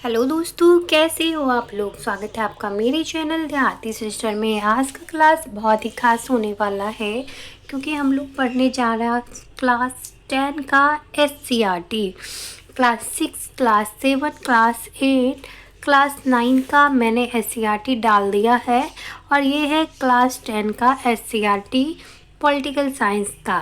Hello दोस्तों, कैसे हो आप लोग। स्वागत है आपका मेरे चैनल देहाती सिस्टर में। आज का क्लास बहुत ही खास होने वाला है क्योंकि हम लोग पढ़ने जा रहे हैं क्लास 10 का SCRT। Class 6, class 7, class 8, class 9 का मैंने SCRT डाल दिया है और ये है क्लास 10 का SCRT पॉलिटिकल साइंस का।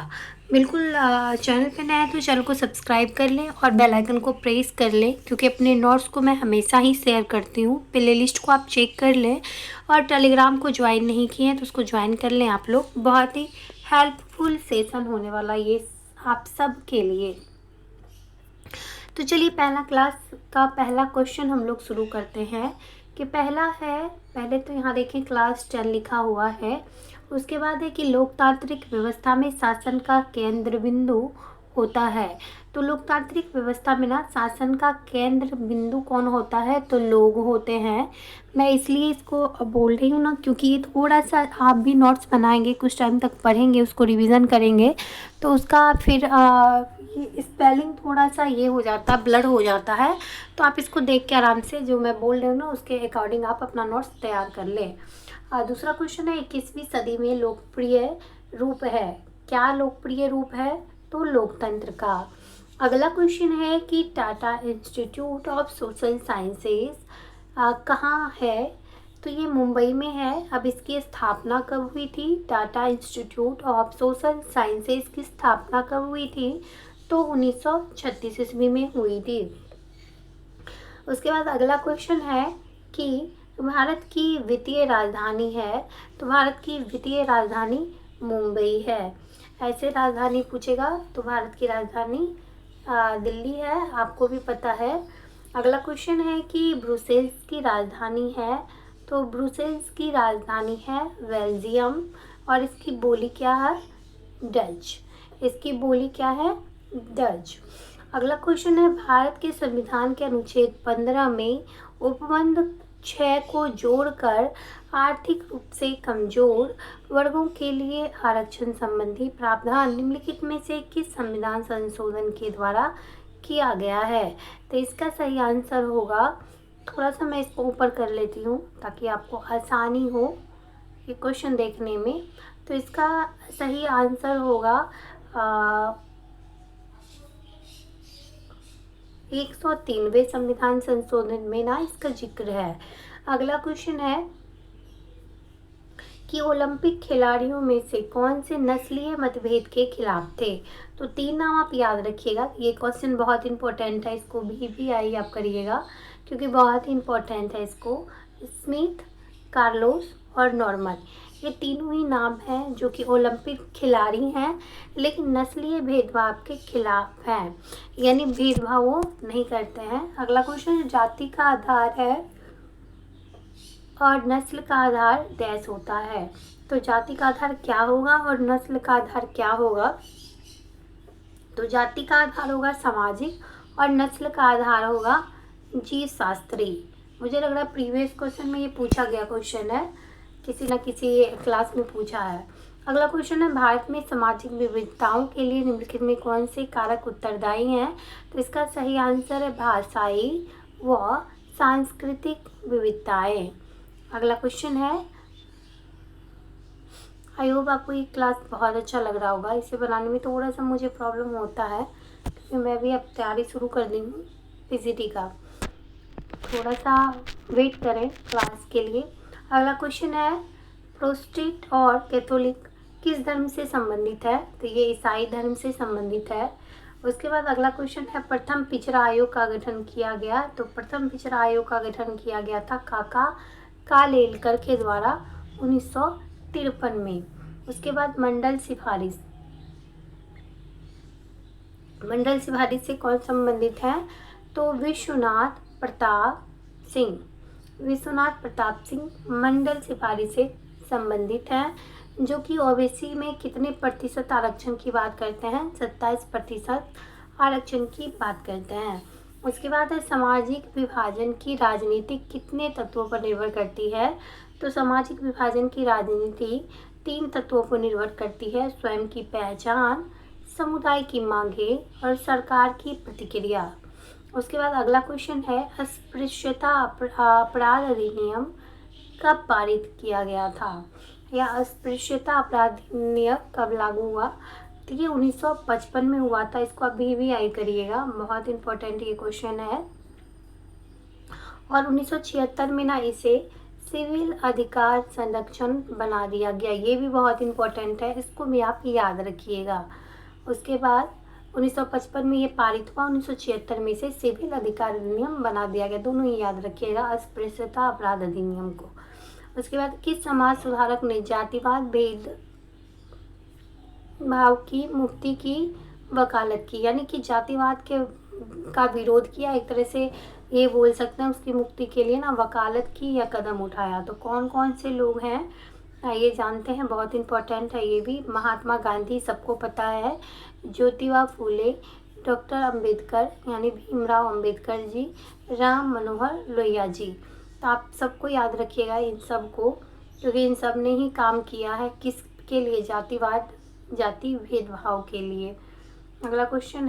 बिल्कुल चैनल पे नया है तो चैनल को सब्सक्राइब कर लें और बेल आइकन को प्रेस कर लें क्योंकि अपने नोट्स को मैं हमेशा ही शेयर करती हूँ। प्ले लिस्ट को आप चेक कर लें और टेलीग्राम को ज्वाइन नहीं किए हैं तो उसको ज्वाइन कर लें आप लोग। बहुत ही हेल्पफुल सेशन होने वाला ये आप सब के लिए। तो चलिए पहला क्लास का पहला क्वेश्चन हम लोग शुरू करते हैं कि पहला है, पहले तो यहाँ देखिए क्लास 10 लिखा हुआ है। उसके बाद है कि लोकतांत्रिक व्यवस्था में शासन का केंद्र बिंदु होता है। तो लोकतांत्रिक व्यवस्था में ना शासन का केंद्र बिंदु कौन होता है, तो लोग होते हैं। मैं इसलिए इसको बोल रही हूँ ना क्योंकि ये थोड़ा सा आप भी नोट्स बनाएंगे, कुछ टाइम तक पढ़ेंगे, उसको रिवीजन करेंगे तो उसका फिर स्पेलिंग थोड़ा सा ये हो जाता है, ब्लर हो जाता है। तो आप इसको देख के आराम से जो मैं बोल रही हूँ ना उसके अकॉर्डिंग आप अपना नोट्स तैयार कर लें। दूसरा क्वेश्चन है 21वीं सदी में लोकप्रिय रूप है। क्या लोकप्रिय रूप है, तो लोकतंत्र का। अगला क्वेश्चन है कि Tata institute of social sciences कहाँ है, तो ये मुंबई में है। अब इसकी स्थापना कब हुई थी, Tata institute of social sciences की स्थापना कब हुई थी, तो 1936 ईस्वी में हुई थी। उसके बाद अगला क्वेश्चन है कि भारत की वित्तीय राजधानी है, तो भारत की वित्तीय राजधानी मुंबई है। ऐसे राजधानी पूछेगा तो भारत की राजधानी दिल्ली है, आपको भी पता है। अगला क्वेश्चन है कि ब्रुसेल्स की राजधानी है, तो ब्रुसेल्स की राजधानी है बेल्जियम और इसकी बोली क्या है, डच। इसकी बोली क्या है, डच। अगला क्वेश्चन है भारत के संविधान के अनुच्छेद 15 में उपबंध 6 को जोड़कर आर्थिक रूप से कमजोर वर्गों के लिए आरक्षण संबंधी प्रावधान निम्नलिखित में से किस संविधान संशोधन के द्वारा किया गया है, तो इसका सही आंसर होगा, थोड़ा सा मैं इसको ऊपर कर लेती हूँ ताकि आपको आसानी हो ये क्वेश्चन देखने में। तो इसका सही आंसर होगा 103वें संविधान संशोधन में ना इसका जिक्र है। अगला क्वेश्चन है कि ओलंपिक खिलाड़ियों में से कौन से नस्लीय मतभेद के खिलाफ थे, तो 3 नाम आप याद रखिएगा। ये क्वेश्चन बहुत इंपॉर्टेंट है, इसको भी आई आप करिएगा क्योंकि बहुत ही इंपॉर्टेंट है इसको। स्मिथ, कार्लोस और नॉर्मन, ये तीनों ही नाम हैं जो कि ओलंपिक खिलाड़ी हैं लेकिन नस्लीय भेदभाव के खिलाफ हैं, यानी भेदभाव वो नहीं करते हैं। अगला क्वेश्चन जाति का आधार है और नस्ल का आधार डैश होता है, तो जाति का आधार क्या होगा और नस्ल का आधार क्या होगा, तो जाति का आधार होगा सामाजिक और नस्ल का आधार होगा जीव शास्त्री। मुझे लग रहा है प्रीवियस क्वेश्चन में ये पूछा गया क्वेश्चन है, किसी न किसी क्लास में पूछा है। अगला क्वेश्चन है भारत में सामाजिक विविधताओं के लिए निम्नलिखित में कौन से कारक उत्तरदायी हैं, तो इसका सही आंसर है भाषाई व सांस्कृतिक विविधताएं। अगला क्वेश्चन है, आई होप आपको ये क्लास बहुत अच्छा लग रहा होगा। इसे बनाने में थोड़ा सा मुझे प्रॉब्लम होता है क्योंकि मैं भी अब तैयारी शुरू कर दी हूँ PCT का, थोड़ा सा वेट करें क्लास के लिए। अगला क्वेश्चन है प्रोटेस्टेंट और कैथोलिक किस धर्म से संबंधित है, तो ये ईसाई धर्म से संबंधित है। उसके बाद अगला क्वेश्चन है प्रथम पिछड़ा आयोग का गठन किया गया, तो प्रथम पिछड़ा आयोग का गठन किया गया था काका कालेलकर के द्वारा 1953 में। उसके बाद मंडल सिफारिश, मंडल सिफारिश से कौन संबंधित है, तो विश्वनाथ प्रताप सिंह, विश्वनाथ प्रताप सिंह मंडल सिफारिश से संबंधित हैं, जो कि ओबीसी में कितने प्रतिशत आरक्षण की बात करते हैं, 27% आरक्षण की बात करते हैं। उसके बाद है सामाजिक विभाजन की राजनीति कितने तत्वों पर निर्भर करती है, तो सामाजिक विभाजन की राजनीति 3 तत्वों पर निर्भर करती है, स्वयं की पहचान, समुदाय की मांगें और सरकार की प्रतिक्रिया। उसके बाद अगला क्वेश्चन है, अस्पृश्यता अपराध अधिनियम कब पारित किया गया था, या अस्पृश्यता अपराध अधिनियम कब लागू हुआ। तो ये 1955 में हुआ था। इसको अभी भी याद करिएगा, बहुत इंपॉर्टेंट ये क्वेश्चन है। और 1976 में ना इसे सिविल अधिकार संरक्षण बना दिया गया। ये भी बहुत इंपॉर्टेंट है, इसको भी आप याद रखिएगा। उसके बाद 1955 में ये पारित हुआ, 1976 में इसे सिविल अधिकार अधिनियम बना दिया गया। दोनों ही याद रखिएगा, अस्पृश्यता अपराध अधिनियम को। उसके बाद किस समाज सुधारक ने जातिवाद भेद भाव की मुक्ति की वकालत की, यानी कि जातिवाद का विरोध किया, एक तरह से ये बोल सकते हैं उसकी मुक्ति के लिए ना वकालत की या कदम उठाया। तो कौन कौन से लोग हैं ये जानते हैं, बहुत इंपॉर्टेंट है ये भी। महात्मा गांधी सबको पता है, ज्योतिबा फूले, डॉक्टर अंबेडकर यानी भीमराव अंबेडकर जी, राम मनोहर लोहिया जी। तो आप सबको याद रखिएगा इन सब को, क्योंकि इन सब ने ही काम किया है किसके लिए, जातिवाद, जाति भेदभाव के लिए। अगला क्वेश्चन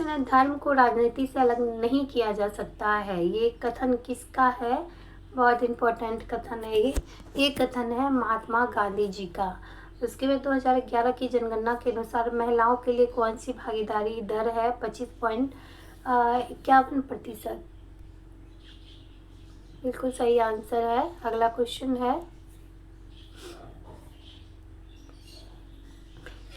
है, धर्म को राजनीति से अलग नहीं किया जा सकता है। ये कथन किसका है, बहुत इंपॉर्टेंट कथन है ये कथन है महात्मा गांधी जी का। उसके बाद 2011 की जनगणना के अनुसार महिलाओं के लिए कौन सी भागीदारी दर है, 25.51%। बिल्कुल सही आंसर है। अगला क्वेश्चन है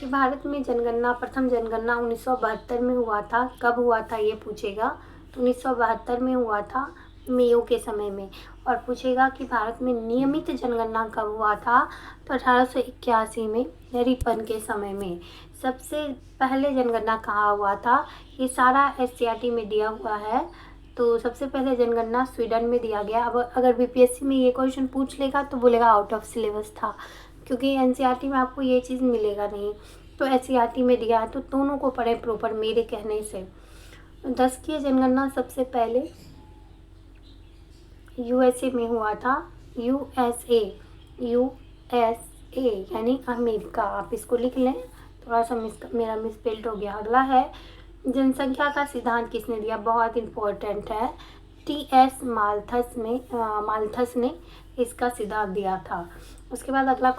कि भारत में प्रथम जनगणना 1972 में हुआ था। कब हुआ था ये पूछेगा, तो 1972 में हुआ था, मेयो के समय में। और पूछेगा कि भारत में नियमित जनगणना कब हुआ था, तो 1881 में, रिपन के समय में। सबसे पहले जनगणना कहाँ हुआ था, ये सारा SCERT में दिया हुआ है। तो सबसे पहले जनगणना स्वीडन में दिया गया। अब अगर BPSC में ये क्वेश्चन पूछ लेगा तो बोलेगा आउट ऑफ सिलेबस था, क्योंकि NCERT में आपको ये चीज़ मिलेगा नहीं। तो SCERT में दिया है, तो दोनों को पढ़े प्रॉपर मेरे कहने से। 10 की जनगणना सबसे पहले USA में हुआ था। USA यानी अमेरिका, आप इसको लिख लें, थोड़ा सा मेरा मिसपेल्ड हो गया। अगला है, जनसंख्या का सिद्धांत किसने दिया, बहुत इम्पोर्टेंट है। TS माल्थस ने इसका सिद्धांत दिया था। उसके बाद अगला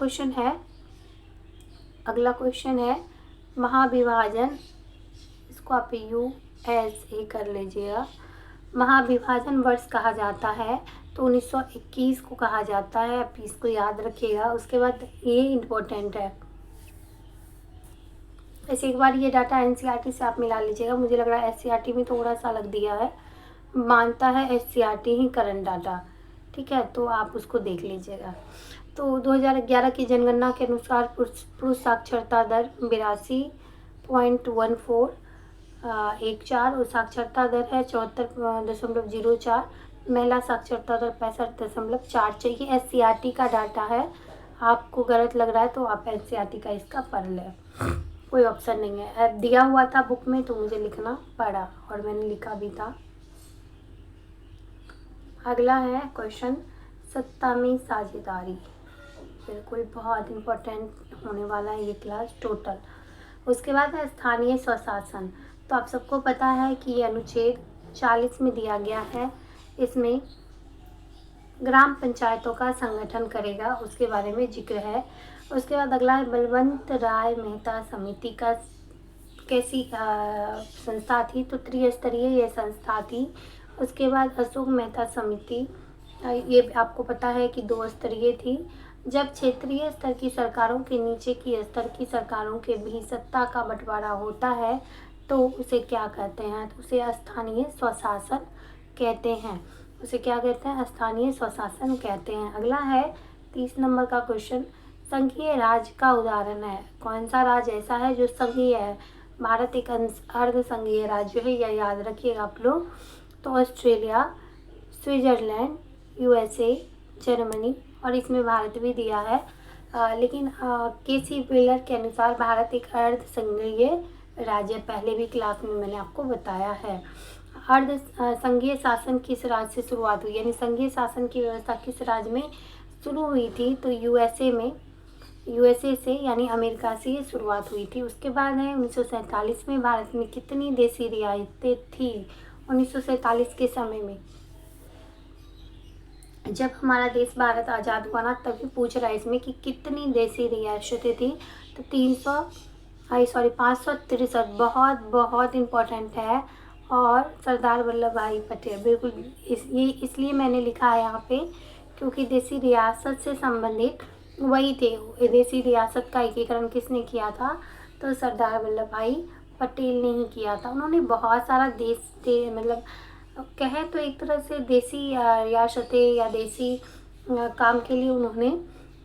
क्वेश्चन है महाविभाजन, इसको आप USA कर लीजिएगा। महाविभाजन वर्ष कहा जाता है, तो 1921 को कहा जाता है, आप इसको याद रखिएगा। उसके बाद ये इम्पोर्टेंट है, ऐसे एक बार ये डाटा NCERT से आप मिला लीजिएगा। मुझे लग रहा है SCERT में थोड़ा सा अलग दिया है, मानता है SCERT ही करंट डाटा, ठीक है, तो आप उसको देख लीजिएगा। तो 2011 की जनगणना के अनुसार पुरुष साक्षरता दर 82.1414 और साक्षरता दर है 74.04। महिला साक्षरता दर 65.46। ये SCERT का डाटा है, आपको गलत लग रहा है तो आप NCERT का इसका पढ़ लें, कोई ऑप्शन नहीं है। अब दिया हुआ था बुक में तो मुझे लिखना पड़ा, और मैंने लिखा भी था। अगला है क्वेश्चन, सत्ता में साझेदारी, बिल्कुल बहुत इम्पोर्टेंट होने वाला है ये क्लास टोटल। उसके बाद है स्थानीय स्वशासन। तो आप सबको पता है कि ये अनुच्छेद 40 में दिया गया है, इसमें ग्राम पंचायतों का संगठन करेगा, उसके बारे में जिक्र है। उसके बाद अगला है बलवंत राय मेहता समिति का कैसी संस्था थी, तो त्रिस्तरीय ये संस्था थी। उसके बाद अशोक मेहता समिति, ये आपको पता है कि 2 स्तरीय थी। जब क्षेत्रीय स्तर की सरकारों के नीचे की स्तर की सरकारों के भी सत्ता का बंटवारा होता है तो उसे क्या कहते हैं, तो उसे स्थानीय स्वशासन कहते हैं। उसे क्या कहते हैं, स्थानीय स्वशासन कहते हैं। अगला है 30 नंबर का क्वेश्चन, संघीय राज्य का उदाहरण है। कौन सा राज्य ऐसा है जो संघीय है, भारत एक अर्ध संघीय राज्य है, यह याद रखिएगा आप लोग। तो ऑस्ट्रेलिया, स्विट्जरलैंड, USA, जर्मनी, और इसमें भारत भी दिया है। लेकिन KC व्हीलर के अनुसार भारत एक अर्ध संघीय राज्य, पहले भी क्लास में मैंने आपको बताया है। अर्ध संघीय शासन किस राज्य से शुरुआत हुई, यानी संघीय शासन की व्यवस्था किस राज्य में शुरू हुई थी, तो USA में। यूएसए से यानी अमेरिका से ये शुरुआत हुई थी। उसके बाद है 1947 में भारत में कितनी देसी रियासतें थी? 1947 के समय में जब हमारा देश भारत आज़ाद हुआ ना, तभी पूछ रहा है इसमें कि कितनी देसी रियासतें थी। तो 563। बहुत बहुत इम्पोर्टेंट है। और सरदार वल्लभ भाई पटेल, बिल्कुल ये इसलिए मैंने लिखा है यहाँ पे क्योंकि देसी रियासत से संबंधित वही थे। देसी रियासत का एकीकरण किसने किया था? तो सरदार वल्लभ भाई पटेल ने ही किया था। उन्होंने बहुत सारा मतलब कहे तो एक तरह से देसी रियासतें या देसी काम के लिए उन्होंने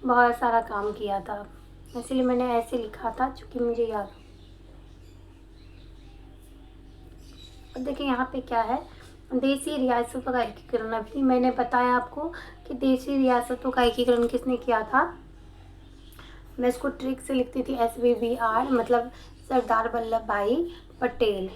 बहुत सारा काम किया था, इसलिए मैंने ऐसे लिखा था क्योंकि मुझे याद। अब देखिए यहाँ पे क्या है, देसी रियासतों का एकीकरण। अभी मैंने बताया आपको कि देसी रियासतों का एकीकरण किसने किया था। मैं इसको ट्रिक से लिखती थी SVBR, मतलब सरदार वल्लभ भाई पटेल।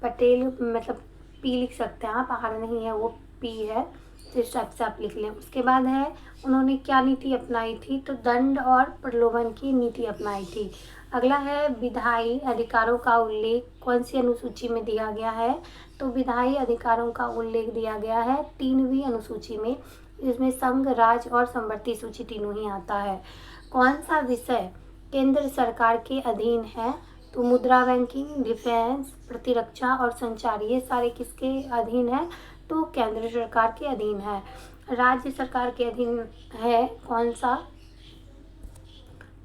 पटेल मतलब पी लिख सकते हैं आप, आर नहीं है वो पी है, तो इस टाइप से आप लिख लें। उसके बाद है उन्होंने क्या नीति अपनाई थी? तो दंड और प्रलोभन की नीति अपनाई थी। अगला है विधायी अधिकारों का उल्लेख कौन सी अनुसूची में दिया गया है? तो विधायी अधिकारों का उल्लेख दिया गया है 3वीं अनुसूची में, जिसमें संघ, राज्य और समवर्ती सूची तीनों ही आता है। कौन सा विषय केंद्र सरकार के अधीन है? तो मुद्रा बैंकिंग, डिफेंस, प्रतिरक्षा और संचार, ये सारे किसके अधीन है? तो केंद्र सरकार के अधीन है। राज्य सरकार के अधीन है कौन सा?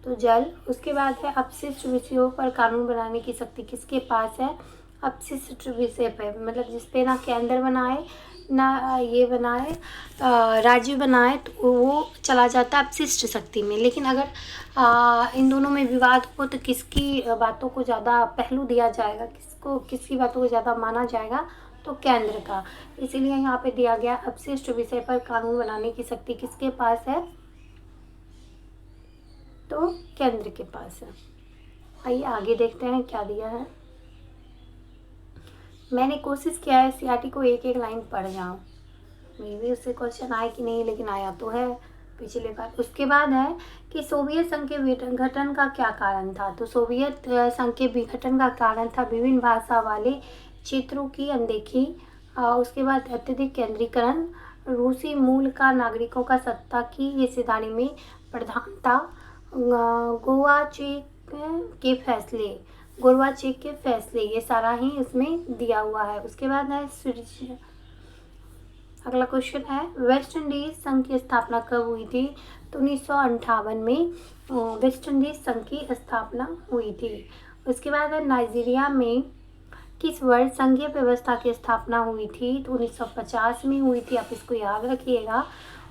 तो जल। उसके बाद है अपशिष्ट विषयों पर कानून बनाने की शक्ति किसके पास है? अपशिष्ट विषय पे, मतलब जिसपे ना केंद्र बनाए ना ये बनाए राज्य बनाए, तो वो चला जाता है अपशिष्ट शक्ति में। लेकिन अगर इन दोनों में विवाद हो तो किसकी बातों को ज़्यादा पहलू दिया जाएगा, किसकी बातों को ज़्यादा माना जाएगा? तो केंद्र का। इसीलिए यहाँ पे दिया गया अपशिष्ट विषय पर कानून बनाने की शक्ति किसके पास है? तो केंद्र के पास है। आइए आगे देखते हैं क्या दिया है। मैंने कोशिश किया है CRT को एक एक लाइन पढ़ जाऊँ, मे भी उससे क्वेश्चन आए कि नहीं, लेकिन आया तो है पिछले बार। उसके बाद है कि सोवियत संघ के विघटन का क्या कारण था? तो सोवियत संघ के विघटन का कारण था विभिन्न भाषा वाले क्षेत्रों की अनदेखी, उसके बाद अत्यधिक केंद्रीकरण, रूसी मूल का नागरिकों का सत्ता की हिस्सेदारी में प्रधानता, गोरबाचेक के फैसले, ये सारा ही इसमें दिया हुआ है। उसके बाद है अगला क्वेश्चन है वेस्ट इंडीज संघ की स्थापना कब हुई थी? तो 1958 में वेस्ट इंडीज संघ की स्थापना हुई थी। उसके बाद है नाइजीरिया में किस वर्ष संघीय व्यवस्था की स्थापना हुई थी? तो 1950 में हुई थी, आप इसको याद रखिएगा।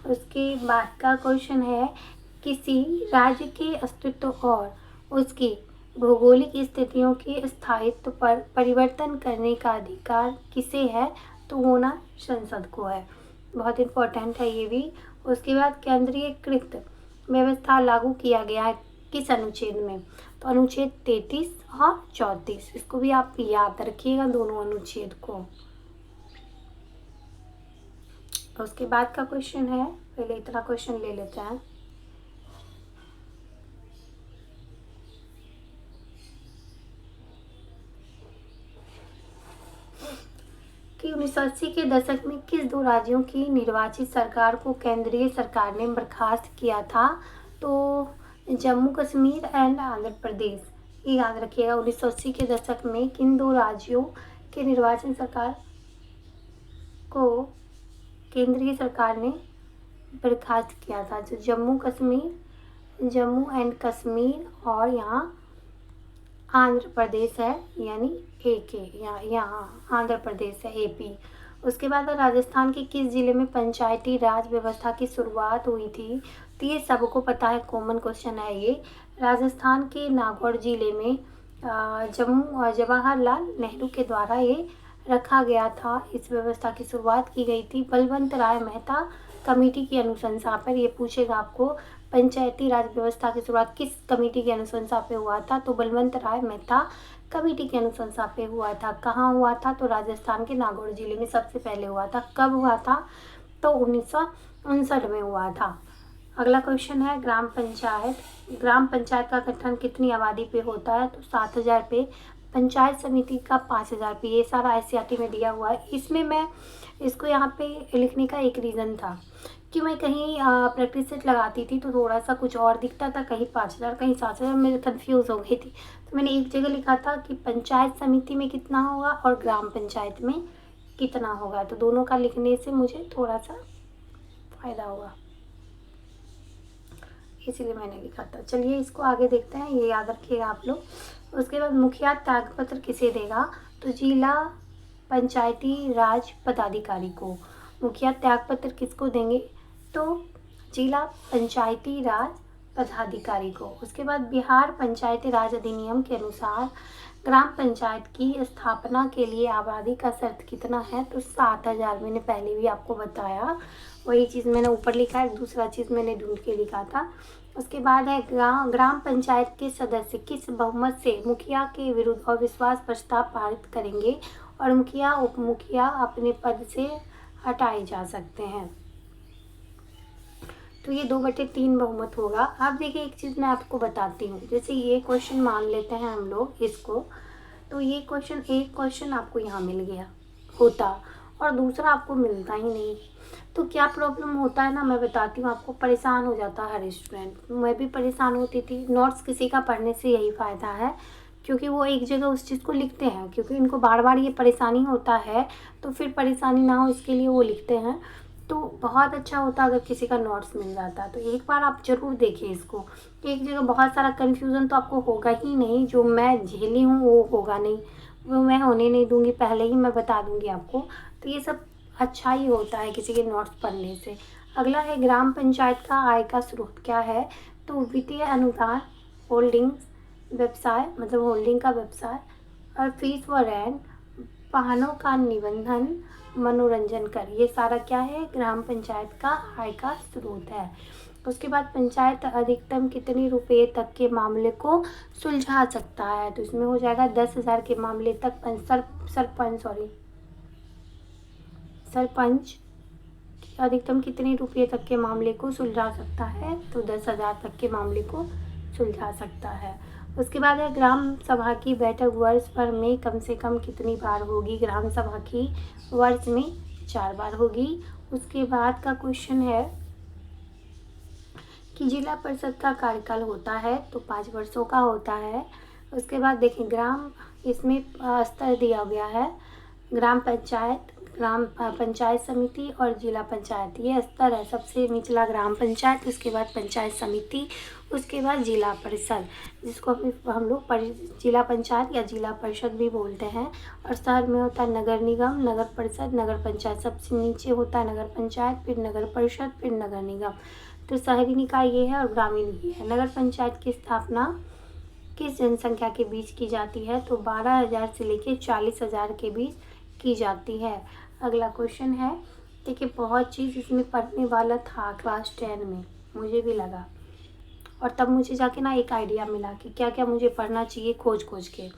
उसके बाद का क्वेश्चन है किसी राज्य के अस्तित्व और उसकी भौगोलिक स्थितियों के स्थायित्व पर परिवर्तन करने का अधिकार किसे है? तो वो ना संसद को है। बहुत इम्पोर्टेंट है ये भी। उसके बाद केंद्रीयकृत व्यवस्था लागू किया गया है किस अनुच्छेद में? तो अनुच्छेद 33 और 34, इसको भी आप याद रखिएगा दोनों अनुच्छेद को। उसके बाद का क्वेश्चन है, पहले इतना क्वेश्चन ले लेते हैं। कि 1980 के दशक में किस दो राज्यों की निर्वाचित सरकार को केंद्रीय सरकार ने बर्खास्त किया था? तो जम्मू कश्मीर एंड आंध्र प्रदेश, ये याद रखिएगा। 1980 के दशक में किन दो राज्यों के निर्वाचन सरकार को केंद्रीय सरकार ने बर्खास्त किया था? जो जम्मू एंड कश्मीर और यहाँ आंध्र प्रदेश है, यानी AK, यहाँ आंध्र प्रदेश है AP। उसके बाद राजस्थान के किस जिले में पंचायती राज व्यवस्था की शुरुआत हुई थी? तो ये सबको पता है, कॉमन क्वेश्चन है ये। राजस्थान के नागौर जिले में जवाहरलाल नेहरू के द्वारा ये रखा गया था। इस व्यवस्था की शुरुआत की गई थी बलवंत राय मेहता कमेटी की अनुशंसा पर। ये पूछेगा आपको पंचायती राज व्यवस्था की शुरुआत किस कमेटी की अनुशंसा पे हुआ था? तो बलवंत राय मेहता कमेटी की अनुशंसा पे हुआ था। कहाँ हुआ था? तो राजस्थान के नागौर जिले में सबसे पहले हुआ था। कब हुआ था? तो 1959 में हुआ था। अगला क्वेश्चन है ग्राम पंचायत। ग्राम पंचायत का गठन कितनी आबादी पे होता है? तो 7,000 पे। पंचायत समिति का 5,000 पे। ये सारा एससीईआरटी में दिया हुआ है। इसमें मैं इसको यहाँ पे लिखने का एक रीज़न था कि मैं कहीं प्रैक्टिस सेट लगाती थी तो थोड़ा सा कुछ और दिखता था, कहीं 5,000 कहीं 7,000, मैं कन्फ्यूज़ हो गई थी। तो मैंने एक जगह लिखा था कि पंचायत समिति में कितना होगा और ग्राम पंचायत में कितना होगा, तो दोनों का लिखने से मुझे थोड़ा सा फ़ायदा हुआ, इसीलिए मैंने लिखा था। चलिए इसको आगे देखते हैं, ये याद रखिएगा आप लोग। उसके बाद मुखिया त्यागपत्र किसे देगा? तो जिला पंचायती राज पदाधिकारी को। मुखिया त्यागपत्र किसको देंगे? तो जिला पंचायती राज पदाधिकारी को। उसके बाद बिहार पंचायती राज अधिनियम के अनुसार ग्राम पंचायत की स्थापना के लिए आबादी का शर्त कितना है? तो 7,000। मैंने पहले भी आपको बताया, वही चीज़ मैंने ऊपर लिखा है, दूसरा चीज़ मैंने ढूंढ के लिखा था। उसके बाद है ग्राम पंचायत के सदस्य किस बहुमत से मुखिया के विरुद्ध अविश्वास प्रस्ताव पारित करेंगे और मुखिया उप मुखिया अपने पद से हटाए जा सकते हैं? तो ये 2/3 बहुमत होगा। अब देखिए एक चीज़ मैं आपको बताती हूँ, जैसे ये क्वेश्चन मान लेते हैं हम लोग इसको, तो ये क्वेश्चन, एक क्वेश्चन आपको यहाँ मिल गया होता और दूसरा आपको मिलता ही नहीं, तो क्या प्रॉब्लम होता है ना, मैं बताती हूँ आपको। परेशान हो जाता है हर स्टूडेंट, मैं भी परेशान होती थी। नोट्स किसी का पढ़ने से यही फ़ायदा है, क्योंकि वो एक जगह उस चीज़ को लिखते हैं, क्योंकि इनको बार बार ये परेशानी होता है, तो फिर परेशानी ना हो इसके लिए वो लिखते हैं। तो बहुत अच्छा होता अगर किसी का नोट्स मिल जाता, तो एक बार आप ज़रूर देखिए इसको। एक जगह बहुत सारा कन्फ्यूज़न तो आपको होगा ही नहीं, जो मैं झेली हूँ वो होगा नहीं, वो मैं होने नहीं दूँगी, पहले ही मैं बता दूँगी आपको। तो ये सब अच्छा ही होता है किसी के नोट्स पढ़ने से। अगला है ग्राम पंचायत का आय का स्रोत क्या है? तो वित्तीय अनुदान, होल्डिंग्स व्यवसाय, मतलब होल्डिंग का व्यवसाय, और फीस व रेंट, वाहनों का निबंधन, मनोरंजन कर, ये सारा क्या है? ग्राम पंचायत का आय का स्रोत है। उसके बाद पंचायत अधिकतम कितने रुपए तक के मामले को सुलझा सकता है? तो इसमें हो जाएगा 10,000 के मामले तक सरपंच अधिकतम कितने रुपये तक के मामले को सुलझा सकता है? तो 10,000 तक के मामले को सुलझा सकता है। उसके बाद है ग्राम सभा की बैठक वर्ष भर में कम से कम कितनी बार होगी? ग्राम सभा की वर्ष में 4 बार होगी। उसके बाद का क्वेश्चन है कि जिला परिषद का कार्यकाल होता है तो 5 वर्षों का होता है। उसके बाद देखिए ग्राम, इसमें स्तर दिया गया है, ग्राम पंचायत, ग्राम पंचायत समिति और जिला पंचायत, ये स्तर है। सबसे निचला ग्राम पंचायत, उसके बाद पंचायत समिति, उसके बाद जिला परिषद, जिसको हम लोग जिला पंचायत या जिला परिषद भी बोलते हैं। और शहर में होता है नगर निगम, नगर परिषद, नगर पंचायत। सबसे नीचे होता है नगर पंचायत, फिर नगर परिषद, फिर नगर निगम। तो शहरी निकाय ये है और ग्रामीण ये है। नगर पंचायत की स्थापना किस जनसंख्या के बीच की जाती है? तो 12,000 से लेकर 40,000 के बीच की जाती है। अगला क्वेश्चन है, देखिए बहुत चीज़ इसमें पढ़ने वाला था क्लास 10 में, मुझे भी लगा, और तब मुझे जाके ना एक आइडिया मिला कि क्या क्या मुझे पढ़ना चाहिए खोज खोज के।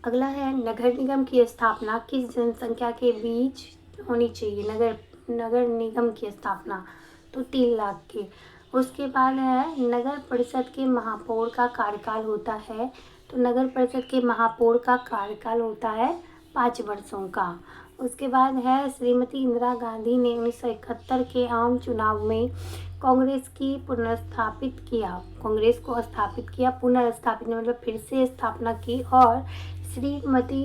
अगला है नगर निगम की स्थापना किस जनसंख्या के बीच होनी चाहिए? नगर निगम की स्थापना तो 3 लाख के। उसके बाद है नगर परिषद के महापौर का कार्यकाल होता है, तो नगर परिषद के महापौर का कार्यकाल होता है 5 वर्षों का। उसके बाद है श्रीमती इंदिरा गांधी ने 1971 के आम चुनाव में कांग्रेस की पुनर्स्थापित किया, कांग्रेस को स्थापित किया, पुनर्स्थापित मतलब फिर से स्थापना की, और श्रीमती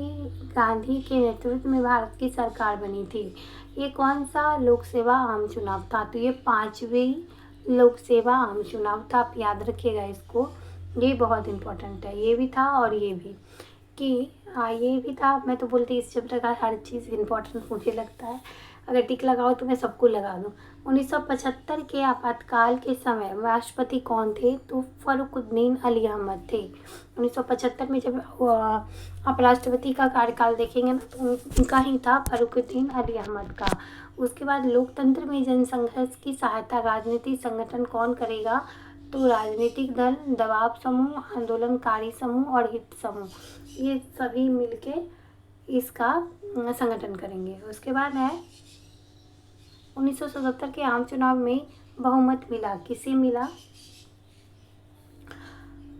गांधी के नेतृत्व में भारत की सरकार बनी थी। ये कौन सा लोक सेवा आम चुनाव था? तो ये 5वीं लोक सेवा आम चुनाव था, आप याद रखिएगा इसको, ये बहुत इम्पोर्टेंट है। ये भी था और ये भी, कि हाँ ये भी था। मैं तो बोलती इस चैप्टर का हर चीज़ इम्पोर्टेंट मुझे लगता है, अगर टिक लगाओ तो मैं सबको लगा दूँ। 1975 के आपातकाल के समय राष्ट्रपति कौन थे? तो फरुखुद्दीन अली अहमद थे। 1975 में जब आप राष्ट्रपति का कार्यकाल देखेंगे ना तो उनका ही था, फरुखुद्दीन अली अहमद का। उसके बाद लोकतंत्र में जनसंघर्ष की सहायता राजनीतिक संगठन कौन करेगा? तो राजनीतिक दल, दबाव समूह, आंदोलनकारी समूह और हित समूह, ये सभी मिलके इसका संगठन करेंगे। उसके बाद है 1977 के आम चुनाव में बहुमत मिला, किसे मिला?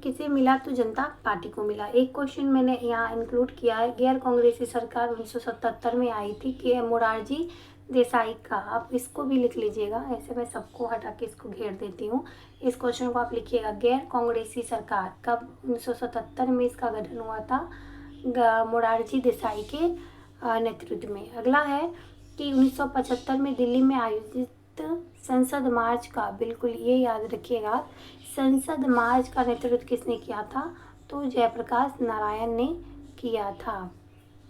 किसे मिला? तो जनता पार्टी को मिला। एक क्वेश्चन मैंने यहाँ इंक्लूड किया है, गैर कांग्रेसी सरकार 1977 में आई थी कि मोरारजी देसाई का, आप इसको भी लिख लीजिएगा। ऐसे मैं सबको हटा के इसको घेर देती हूँ। इस क्वेश्चन को आप लिखिएगा, गैर कांग्रेसी सरकार कब 1977 में इसका गठन हुआ था? मोरारजी देसाई के नेतृत्व में। अगला है कि 1975 में दिल्ली में आयोजित संसद मार्च का, बिल्कुल ये याद रखिएगा, संसद मार्च का नेतृत्व किसने किया था? तो जयप्रकाश नारायण ने किया था।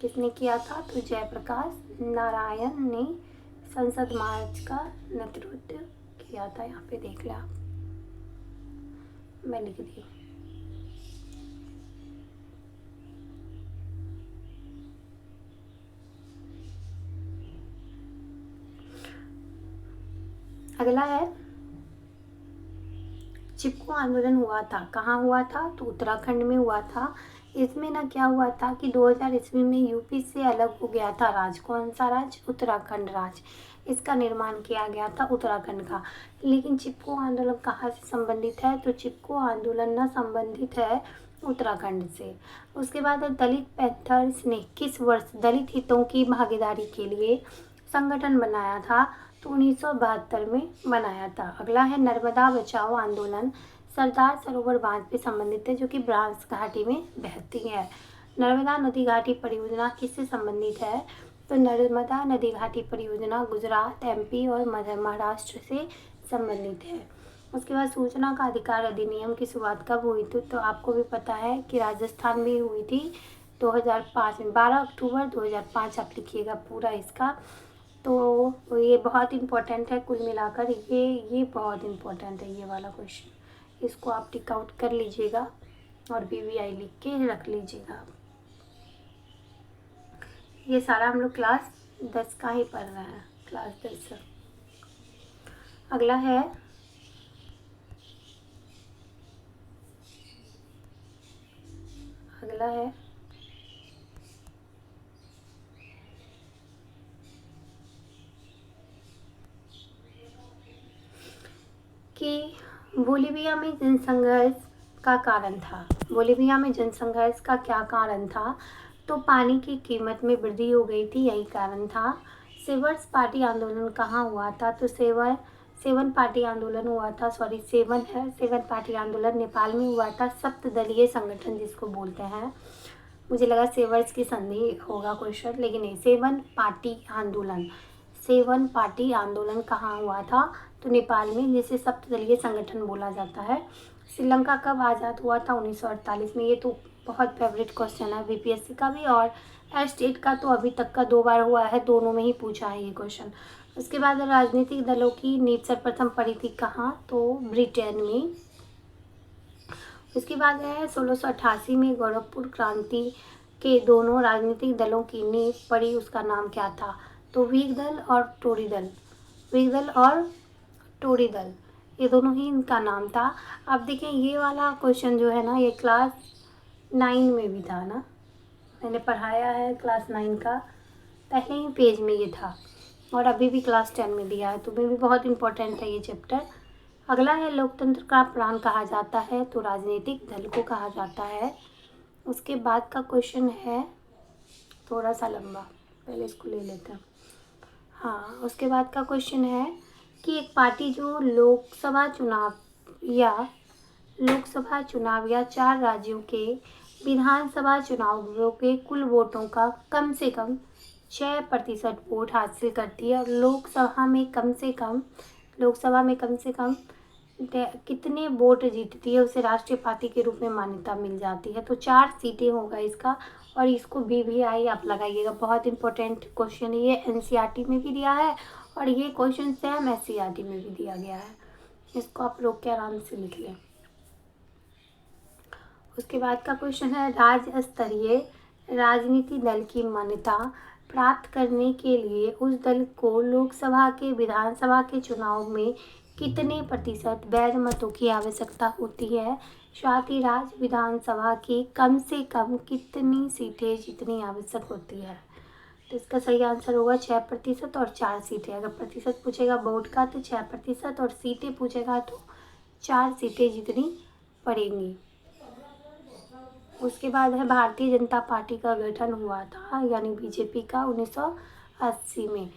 किसने किया था? तो जयप्रकाश नारायण ने संसद मार्च का नेतृत्व किया था। यहाँ पे देख लिया, मैं लिख दी। अगला है, चिपको आंदोलन हुआ था, कहाँ हुआ था? तो उत्तराखंड में हुआ था। इसमें ना क्या हुआ था कि 2000 ईस्वी में यूपी से अलग हो गया था राज्य। कौन सा राज्य? उत्तराखंड राज्य। इसका निर्माण किया गया था उत्तराखंड का। लेकिन चिपको आंदोलन कहाँ से संबंधित है? तो चिपको आंदोलन ना संबंधित है उत्तराखंड से। उसके बाद दलित पैंथर्स ने किस वर्ष दलित हितों की भागीदारी के लिए संगठन बनाया था? तो 1972 में बनाया था। अगला है, नर्मदा बचाओ आंदोलन सरदार सरोवर बांध पे संबंधित है, जो कि ब्रांस घाटी में बहती है। नर्मदा नदी घाटी परियोजना किससे संबंधित है? तो नर्मदा नदी घाटी परियोजना गुजरात, एमपी और महाराष्ट्र से संबंधित है। उसके बाद सूचना का अधिकार अधिनियम की शुरुआत कब हुई थी? तो आपको भी पता है कि राजस्थान में हुई थी 2005 में, 12 अक्टूबर 2005 आप लिखिएगा पूरा इसका। तो ये बहुत इम्पोर्टेंट है, कुल मिलाकर ये बहुत इम्पोर्टेंट है ये वाला क्वेश्चन। इसको आप टिक आउट कर लीजिएगा और BVI लिख के रख लीजिएगा। ये सारा हम लोग क्लास 10 का ही पढ़ रहे हैं, क्लास 10 से। अगला है, अगला है कि बोलीविया में जनसंघर्ष का कारण था। बोलीविया में जनसंघर्ष का क्या कारण था? तो पानी की कीमत में वृद्धि हो गई थी, यही कारण था। सेवर्स पार्टी आंदोलन कहाँ हुआ था? तो सेवन पार्टी आंदोलन हुआ था, सेवन पार्टी आंदोलन नेपाल में हुआ था। सप्तदलीय संगठन जिसको बोलते हैं, मुझे लगा सेवर्स की संधि होगा क्वेश्चन, लेकिन नहीं। सेवन पार्टी आंदोलन कहाँ हुआ था? तो नेपाल में, जिसे सप्तदलीय संगठन बोला जाता है। श्रीलंका कब आज़ाद हुआ था? 1948 में। ये तो बहुत फेवरेट क्वेश्चन है BPSC का भी, और स्टेट का तो अभी तक का 2 बार हुआ है, दोनों में ही पूछा है ये क्वेश्चन। उसके बाद राजनीतिक दलों की नींव सर्वप्रथम पड़ी थी कहाँ? तो ब्रिटेन में। उसके बाद है 1688 में गोरखपुर क्रांति के दोनों राजनीतिक दलों की नींव पड़ी, उसका नाम क्या था? तो व्हीग दल और टोरी दल। व्हीग दल और टोरी दल, ये दोनों ही इनका नाम था। अब देखें, ये वाला क्वेश्चन जो है ना, ये क्लास 9 में भी था ना, मैंने पढ़ाया है क्लास 9 का, पहले ही पेज में ये था, और अभी भी क्लास 10 में दिया है, तो भी बहुत इंपॉर्टेंट है ये चैप्टर। अगला है, लोकतंत्र का प्राण कहा जाता है? तो राजनीतिक दल को कहा जाता है। उसके बाद का क्वेश्चन है थोड़ा सा लंबा, पहले इसको ले लेते हैं। हाँ, उसके बाद का क्वेश्चन है कि एक पार्टी जो लोकसभा चुनाव या 4 राज्यों के विधानसभा चुनावों के कुल वोटों का कम से कम 6% वोट हासिल करती है, और लोकसभा में कम से कम कितने वोट जीतती है, उसे राष्ट्रीय पार्टी के रूप में मान्यता मिल जाती है। तो 4 सीटें होगा इसका, और इसको BVI आप लगाइएगा, बहुत इंपॉर्टेंट क्वेश्चन है ये। NCERT में भी दिया है, और ये क्वेश्चन सेम SCERT में भी दिया गया है, इसको आप रोक के आराम से लिख लें। उसके बाद का क्वेश्चन है, राज्य स्तरीय राजनीति दल की मान्यता प्राप्त करने के लिए उस दल को लोकसभा के विधानसभा के चुनाव में कितने प्रतिशत वैध मतों की आवश्यकता होती है? साथ ही राज्य विधानसभा की कम से कम कितनी सीटें जीतनी आवश्यक होती है? तो इसका सही आंसर होगा 6% और 4 सीटें। अगर प्रतिशत पूछेगा बोर्ड का तो 6% और सीटें पूछेगा तो 4 सीटें जितनी पड़ेंगी। उसके बाद है भारतीय जनता पार्टी का गठन हुआ था यानी बीजेपी का 1980 में।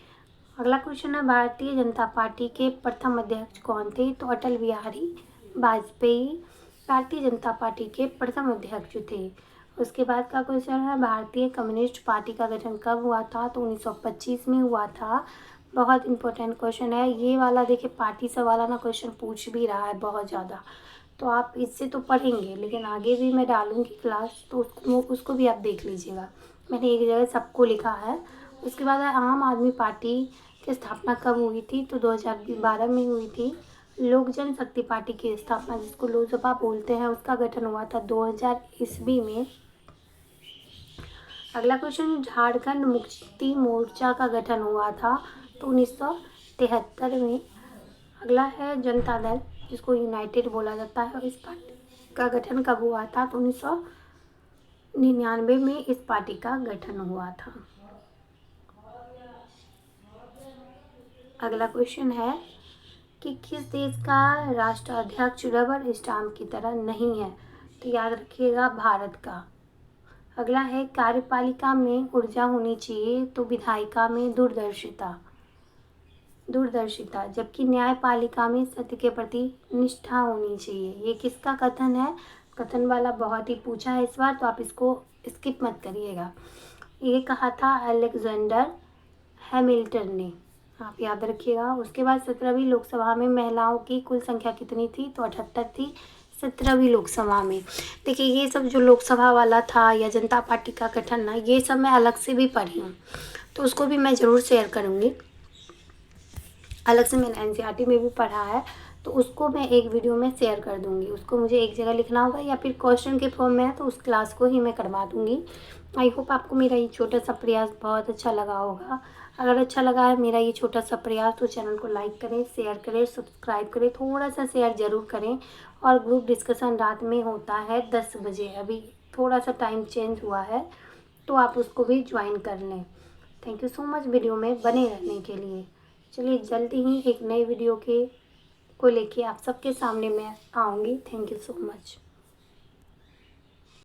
अगला क्वेश्चन है भारतीय जनता पार्टी के प्रथम अध्यक्ष कौन थे? तो अटल बिहारी वाजपेयी भारतीय जनता पार्टी के प्रथम अध्यक्ष थे। उसके बाद का क्वेश्चन है भारतीय कम्युनिस्ट पार्टी का गठन कब हुआ था? तो 1925 में हुआ था। बहुत इंपॉर्टेंट क्वेश्चन है ये वाला। देखिए पार्टी से वाला ना क्वेश्चन पूछ भी रहा है बहुत ज़्यादा, तो आप इससे तो पढ़ेंगे लेकिन आगे भी मैं डालूंगी क्लास, तो उसको भी आप देख लीजिएगा। मैंने एक जगह सबको लिखा है। उसके बाद है आम आदमी पार्टी की स्थापना कब हुई थी? तो 2012 में हुई थी। लोक जनशक्ति पार्टी की स्थापना जिसको लोजपा बोलते हैं उसका गठन हुआ था 2000 ईस्वी में। अगला क्वेश्चन झारखंड मुक्ति मोर्चा का गठन हुआ था तो 1973 में। अगला है जनता दल जिसको यूनाइटेड बोला जाता है, इस पार्टी का गठन कब हुआ था? तो 1999 में इस पार्टी का गठन हुआ था। अगला क्वेश्चन है कि किस देश का राष्ट्राध्यक्ष रबर स्टाम्प की तरह नहीं है? तो याद रखिएगा भारत का। अगला है कार्यपालिका में ऊर्जा होनी चाहिए तो विधायिका में दूरदर्शिता, जबकि न्यायपालिका में सत्य के प्रति निष्ठा होनी चाहिए। ये किसका कथन है? कथन वाला बहुत ही पूछा है इस बार, तो आप इसको स्किप मत करिएगा। ये कहा था अलेक्जेंडर हैमिल्टन ने, आप याद रखिएगा। उसके बाद 17वीं लोकसभा में महिलाओं की कुल संख्या कितनी थी? तो 78 थी 17वीं लोकसभा में। देखिए ये सब जो लोकसभा वाला था या जनता पार्टी का गठन ना, ये सब मैं अलग से भी पढ़ी हूँ, तो उसको भी मैं ज़रूर शेयर करूँगी। अलग से मैंने एनसीईआरटी में भी पढ़ा है, तो उसको मैं एक वीडियो में शेयर कर दूँगी। उसको मुझे एक जगह लिखना होगा या फिर क्वेश्चन के फॉर्म में है तो उस क्लास को ही मैं करवा दूँगी। आई होप आपको मेरा ये छोटा सा प्रयास बहुत अच्छा लगा होगा। अगर अच्छा लगा है मेरा ये छोटा सा प्रयास तो चैनल को लाइक करें, शेयर करें, सब्सक्राइब करें, थोड़ा सा शेयर ज़रूर करें। और ग्रुप डिस्कशन रात में होता है 10 बजे, अभी थोड़ा सा टाइम चेंज हुआ है, तो आप उसको भी ज्वाइन कर लें। Thank you so much video में बने रहने के लिए। चलिए जल्दी ही एक नई वीडियो को लेके आप सबके सामने मैं आऊँगी। Thank you so much.